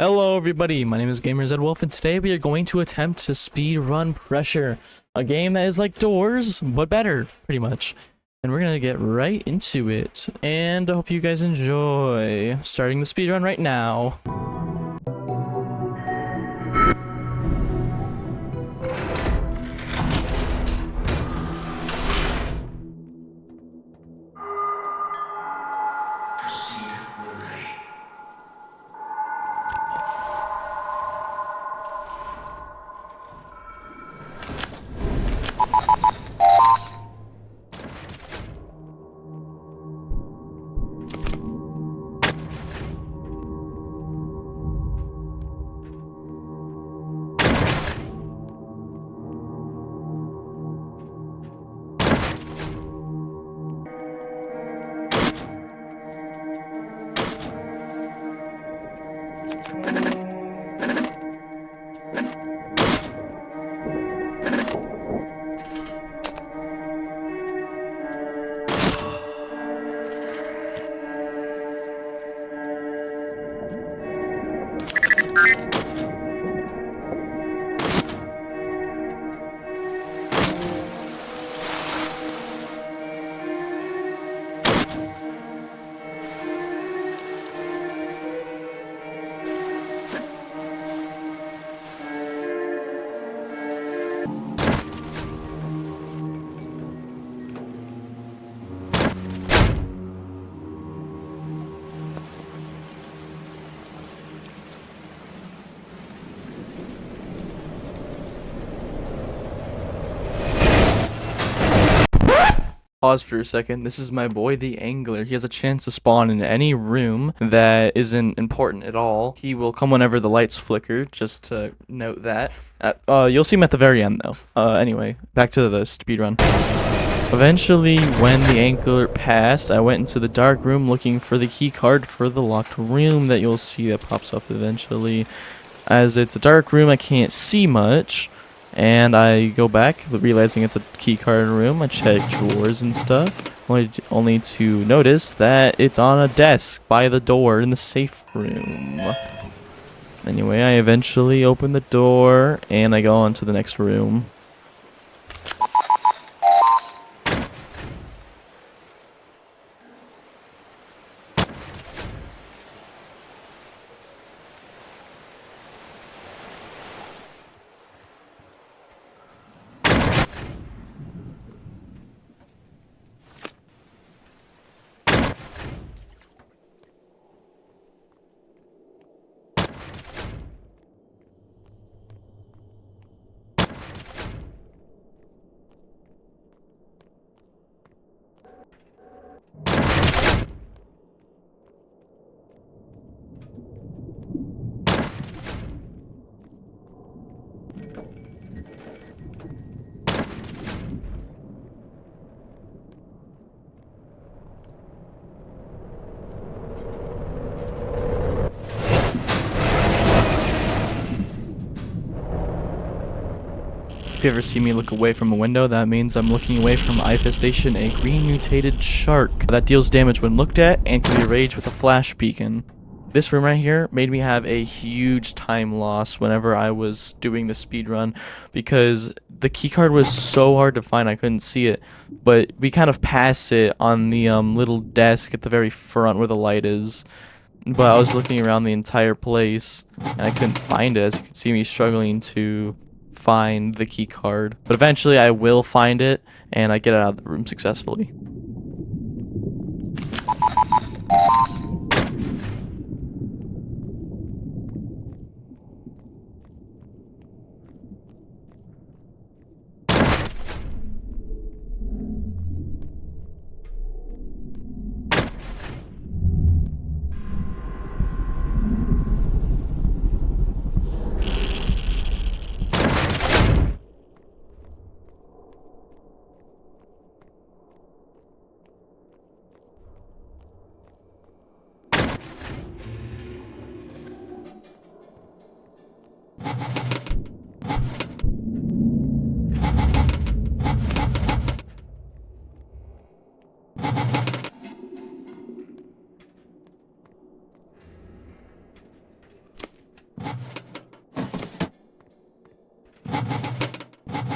Hello everybody, my name is GamerZWolf and today we are going to attempt to speedrun Pressure, a game that is like Doors, but better, pretty much. And we're gonna get right into it, and I hope you guys enjoy. Starting the speedrun right now. Pause for a second. This is my boy the Angler. He has a chance to spawn in any room that isn't important at all. He will come whenever the lights flicker, just to note that. You'll see him at the very end though. Anyway, back to the speedrun. Eventually, when the Angler passed, I went into the dark room looking for the key card for the locked room that you'll see that pops up eventually. As it's a dark room, I can't see much. And I go back, realizing it's a keycard room. I check drawers and stuff, only to notice that it's on a desk by the door in the safe room. Anyway, I eventually open the door, and I go on to the next room. If you ever see me look away from a window, that means I'm looking away from Infestation, a green mutated shark that deals damage when looked at and can be raged with a flash beacon. This room right here made me have a huge time loss whenever I was doing the speedrun because the keycard was so hard to find I couldn't see it, but we kind of pass it on the little desk at the very front where the light is. But I was looking around the entire place and I couldn't find it, as you can see me struggling to find the key card, but eventually I will find it and I get it out of the room successfully.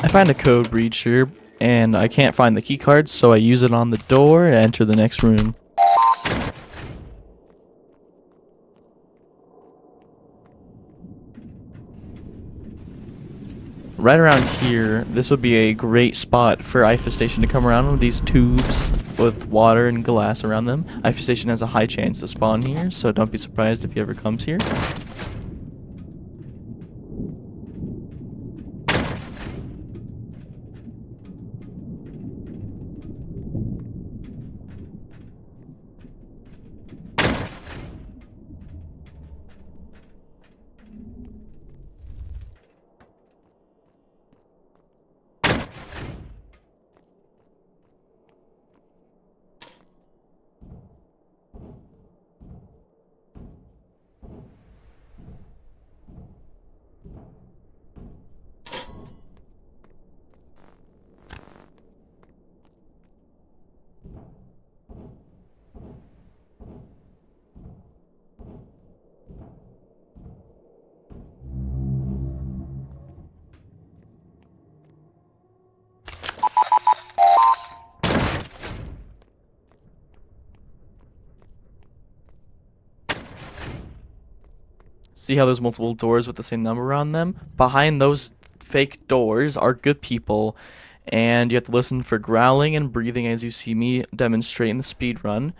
I find a code breacher, and I can't find the key card, so I use it on the door to enter the next room. Right around here, this would be a great spot for Infestation to come around with these tubes with water and glass around them. Infestation has a high chance to spawn here, so don't be surprised if he ever comes here. See how there's multiple doors with the same number on them? Behind those fake doors are good people, and you have to listen for growling and breathing as you see me demonstrating the speed run.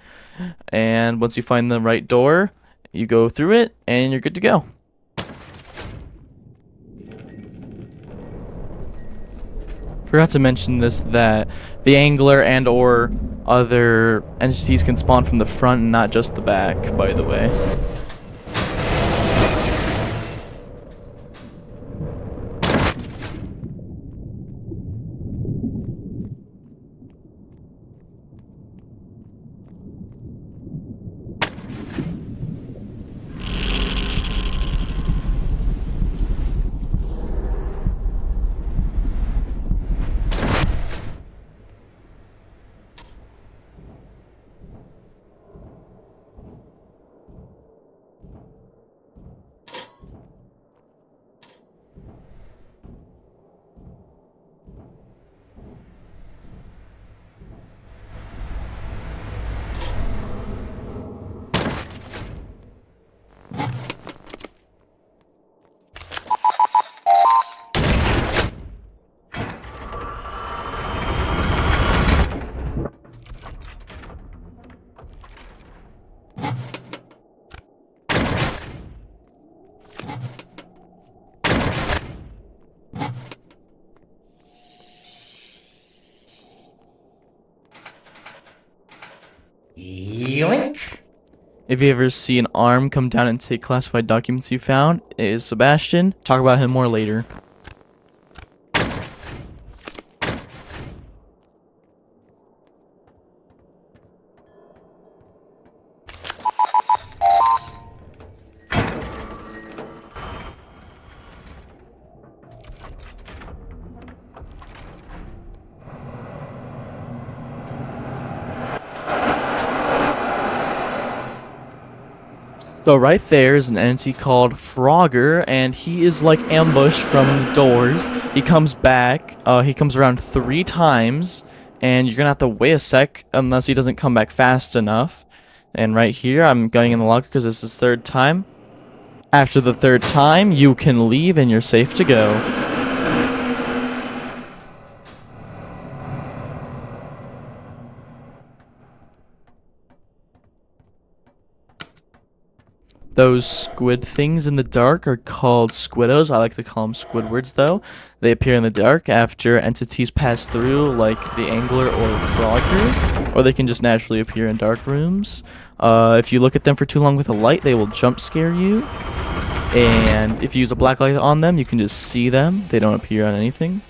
And once you find the right door, you go through it, and you're good to go. Forgot to mention this, that the angler and or other entities can spawn from the front and not just the back, by the way. Yoink. If you ever see an arm come down and take classified documents you found, it is Sebastian. Talk about him more later. So right there is an entity called Frogger, and he is like ambushed from the doors. He comes back, he comes around 3 times, and you're gonna have to wait a sec unless he doesn't come back fast enough. And right here, I'm going in the locker because this is 3rd time. After the 3rd time, you can leave and you're safe to go. Those squid things in the dark are called squiddos. I like to call them squidwards, though. They appear in the dark after entities pass through, like the angler or frogger, or they can just naturally appear in dark rooms. If you look at them for too long with a light, they will jump scare you. And if you use a black light on them, you can just see them. They don't appear on anything.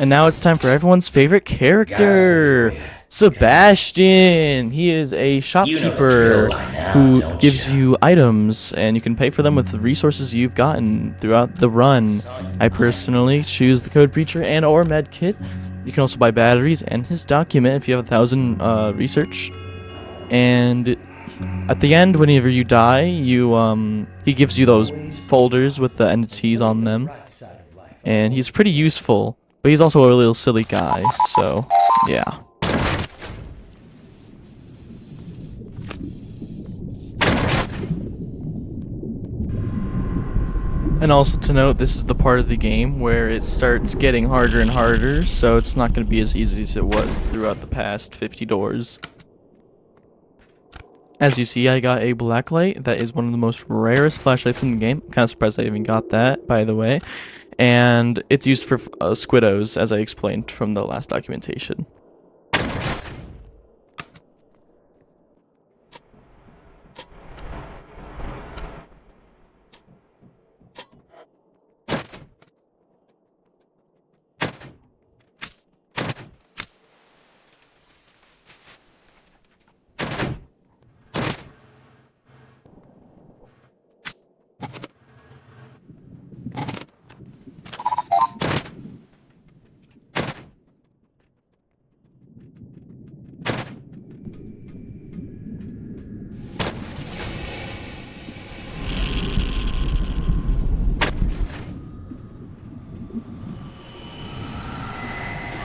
And now it's time for everyone's favorite character, Sebastian. He is a shopkeeper who gives you items, and you can pay for them with the resources you've gotten throughout the run. I personally choose the Code Breacher and or Med Kit. You can also buy batteries and his document if you have 1,000 research. And at the end, whenever you die, he gives you those folders with the entities on them, and he's pretty useful. But he's also a little silly guy, so yeah. And also to note, this is the part of the game where it starts getting harder and harder, so it's not going to be as easy as it was throughout the past 50 doors. As you see, I got a blacklight. That is one of the most rarest flashlights in the game. I'm kind of surprised I even got that, by the way. And it's used for squiddos, as I explained from the last documentation.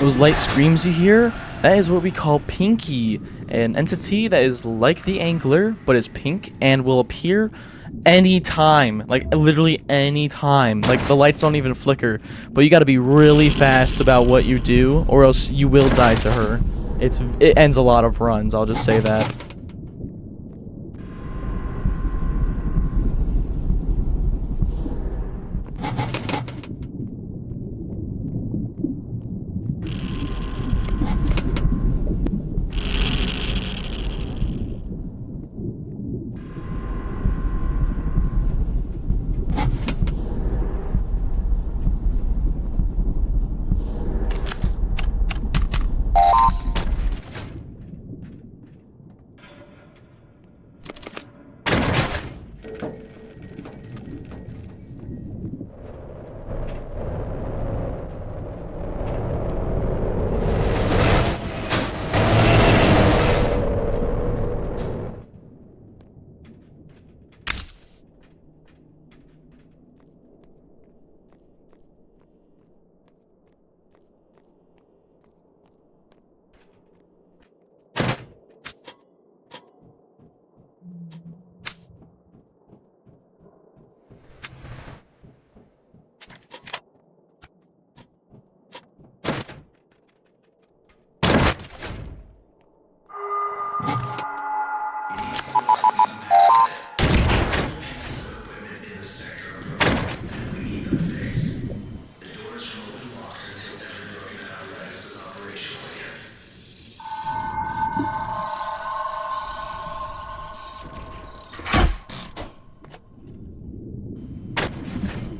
Those light screams you hear, that is what we call Pinky, an entity that is like the Angler, but is pink and will appear anytime, like literally anytime. Like the lights don't even flicker, but you gotta be really fast about what you do, or else you will die to her. It ends a lot of runs, I'll just say that.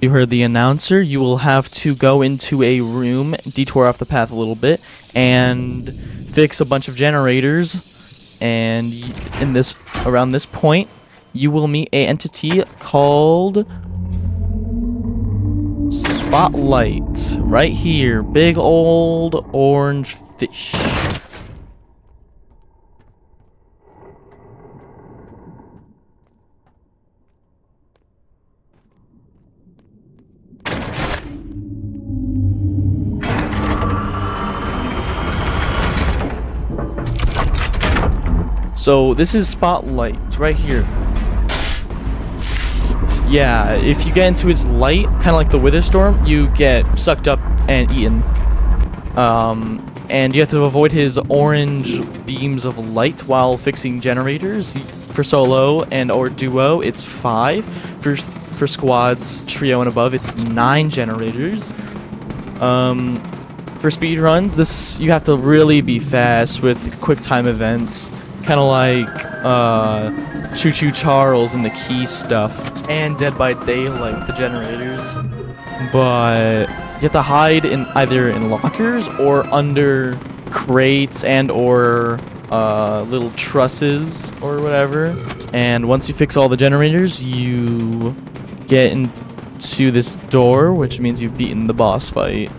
You heard the announcer. You will have to go into a room, detour off the path a little bit, and fix a bunch of generators. And around this point, you will meet an entity called Spotlight. Right here, big old orange fish. So this is Spotlight right here. Yeah, if you get into his light, kind of like the Wither Storm, you get sucked up and eaten. And you have to avoid his orange beams of light while fixing generators. For solo and or duo, it's 5. For squads, trio and above, it's 9 generators. For speed runs, you have to really be fast with quick time events. Kind of like Choo Choo Charles and the key stuff, and Dead by Daylight with the generators. But You have to hide in either in lockers or under crates and or little trusses or whatever. And once you fix all the generators, you get into this door, which means you've beaten the boss fight.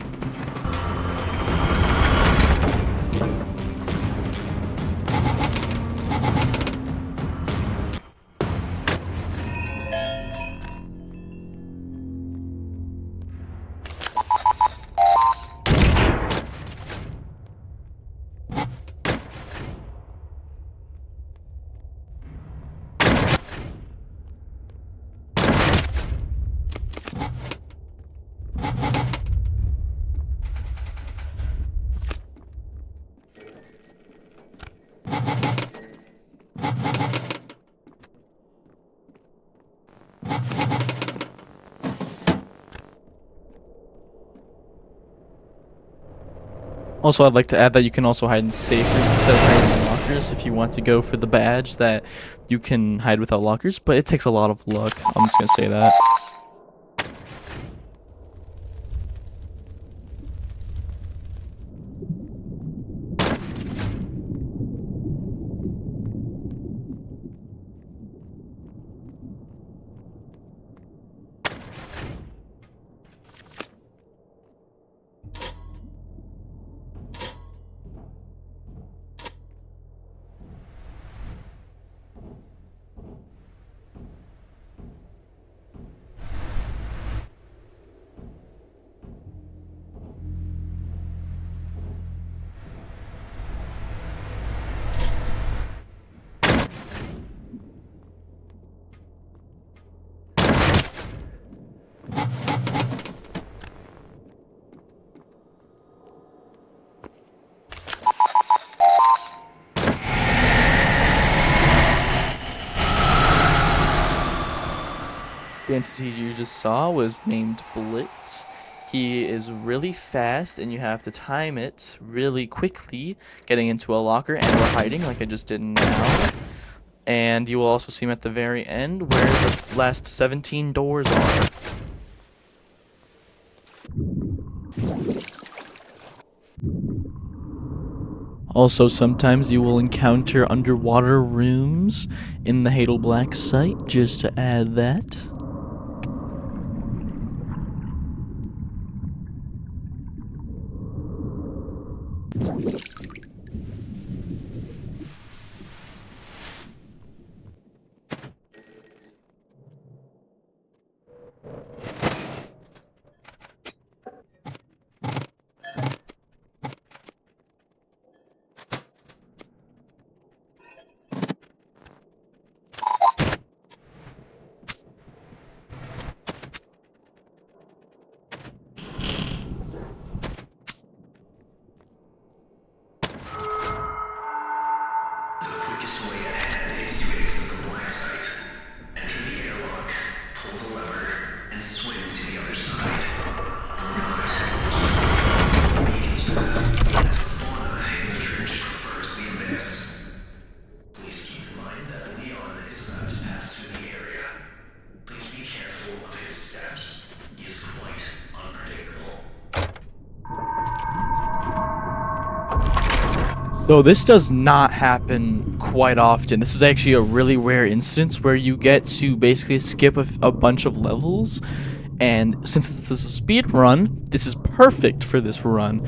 Also, I'd like to add that you can also hide in safe rooms instead of hiding in lockers if you want to go for the badge that you can hide without lockers, but it takes a lot of luck. I'm just gonna say that. The entity you just saw was named Blitz. He is really fast, and you have to time it really quickly, getting into a locker and or hiding like I just did now. And you will also see him at the very end where the last 17 doors are. Also, sometimes you will encounter underwater rooms in the Hadal Black site, just to add that. So this does not happen quite often. This is actually a really rare instance where you get to basically skip a bunch of levels. And since this is a speed run, this is perfect for this run.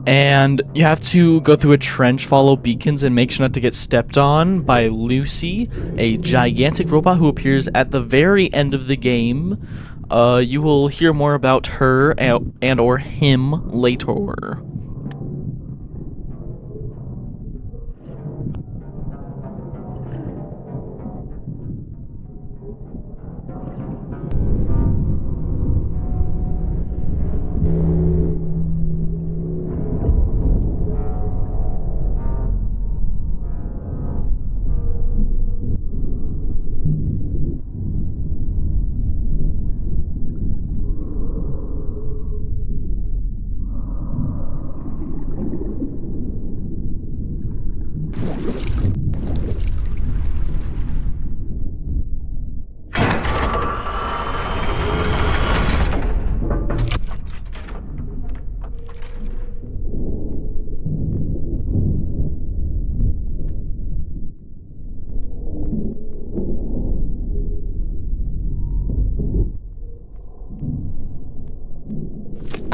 And you have to go through a trench, follow beacons, and make sure not to get stepped on by Lucy, a gigantic robot who appears at the very end of the game. You will hear more about her and or him later.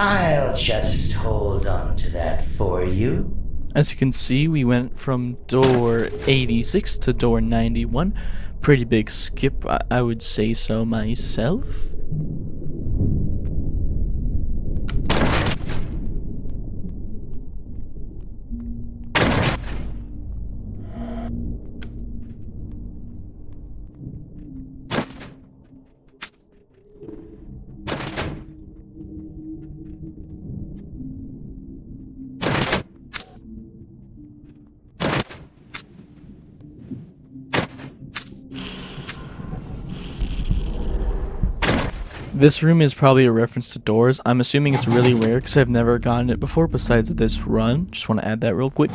I'll just hold on to that for you. As you can see, we went from door 86 to door 91. Pretty big skip, I would say so myself. This room is probably a reference to Doors. I'm assuming it's really rare because I've never gotten it before besides this run. Just want to add that real quick.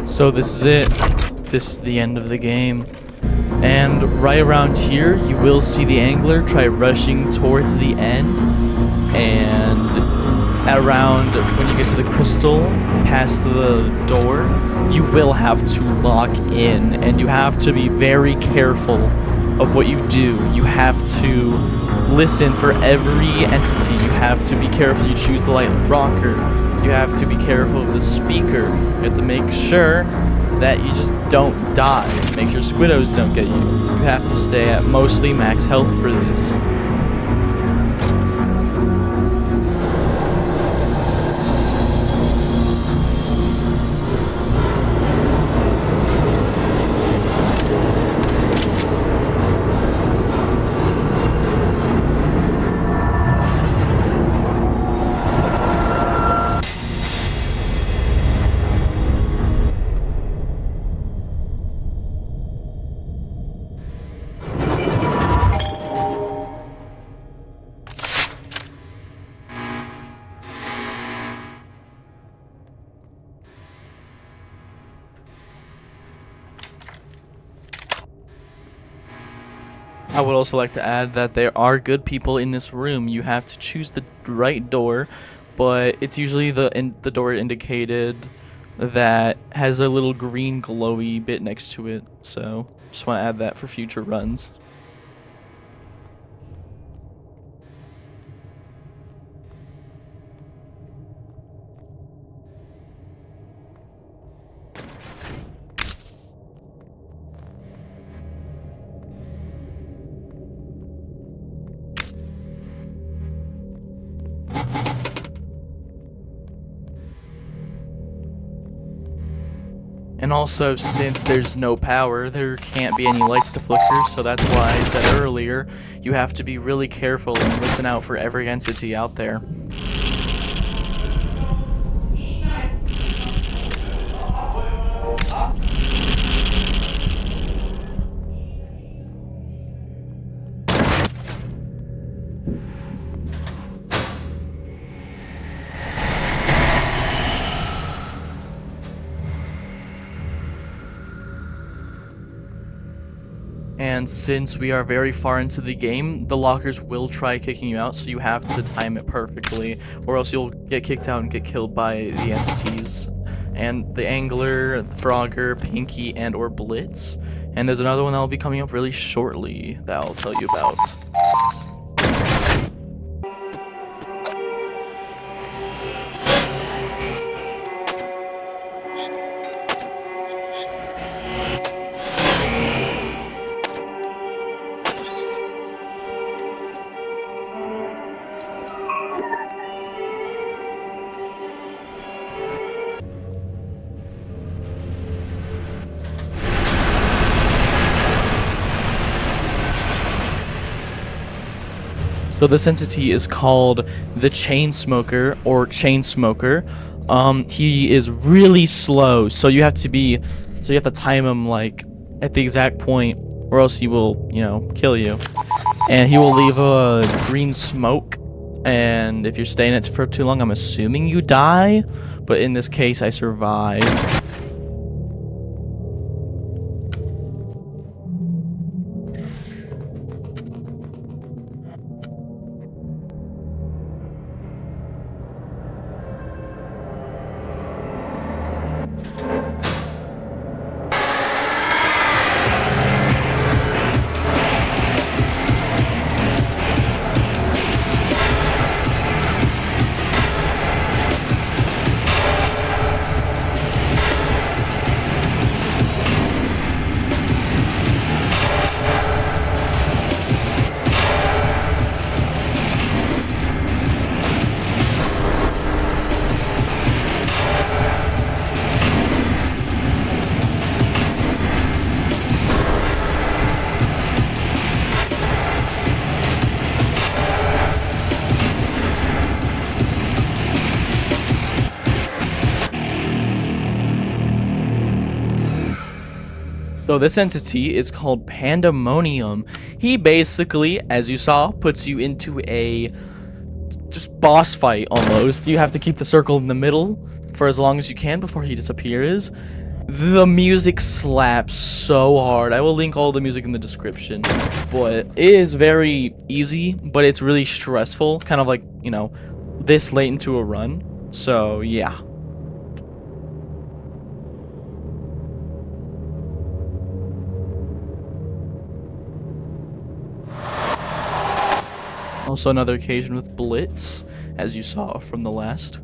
So this is it. This is the end of the game. And right around here, you will see the angler try rushing towards the end. And around when you get to the crystal, past the door, you will have to lock in. And you have to be very careful of what you do. You have to listen for every entity. You have to be careful you choose the light rocker. You have to be careful of the speaker. You have to make sure that you just don't die. Make sure squiddos don't get you. You have to stay at mostly max health for this. I would also like to add that there are good people in this room. You have to choose the right door, but it's usually the door indicated that has a little green glowy bit next to it. So just want to add that for future runs. And also, since there's no power, there can't be any lights to flicker, so that's why I said earlier, you have to be really careful and listen out for every entity out there. And since we are very far into the game, the lockers will try kicking you out, so you have to time it perfectly, or else you'll get kicked out and get killed by the entities. And the Angler, the Frogger, Pinky, and or Blitz. And there's another one that will be coming up really shortly that I'll tell you about. So this entity is called the Chain Smoker or Chain Smoker. He is really slow, so you have to time him like at the exact point, or else he will, kill you. And he will leave a green smoke, and if you're staying in it for too long, I'm assuming you die. But in this case, I survived. So this entity is called Pandemonium. He basically, as you saw, puts you into a just boss fight almost. You have to keep the circle in the middle for as long as you can before he disappears. The music slaps so hard. I will link all the music in the description. But it is very easy, but it's really stressful. Kind of like, this late into a run. So, yeah. Also another occasion with Blitz, as you saw from the last.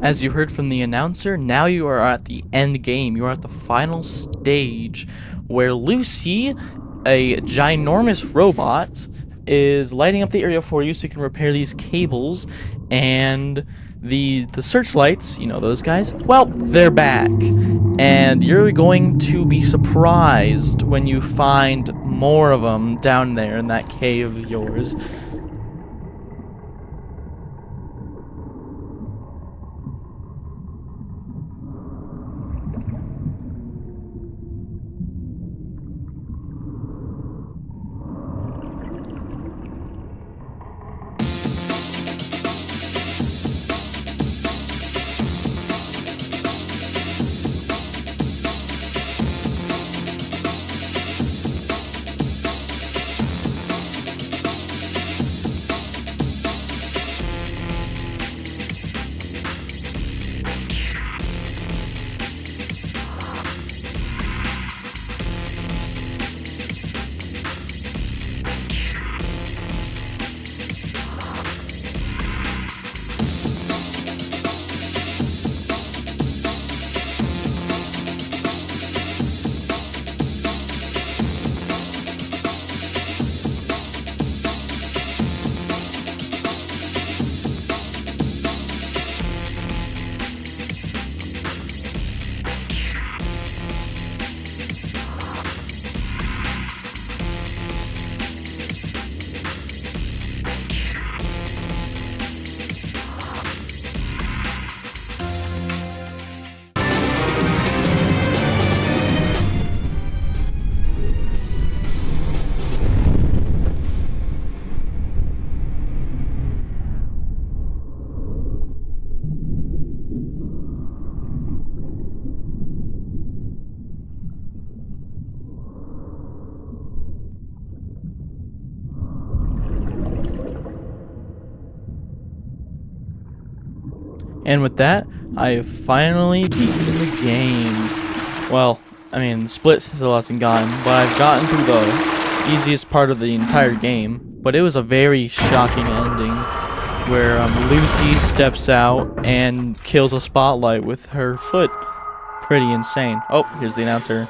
As you heard from the announcer, now you are at the end game. You are at the final stage where Lucy, a ginormous robot, is lighting up the area for you so you can repair these cables. And the searchlights, those guys, well, they're back. And you're going to be surprised when you find more of them down there in that cave of yours. And with that, I have finally beaten the game. Well, I mean, the split still hasn't gone, but I've gotten through the easiest part of the entire game. But it was a very shocking ending, where Lucy steps out and kills a spotlight with her foot. Pretty insane. Oh, here's the announcer.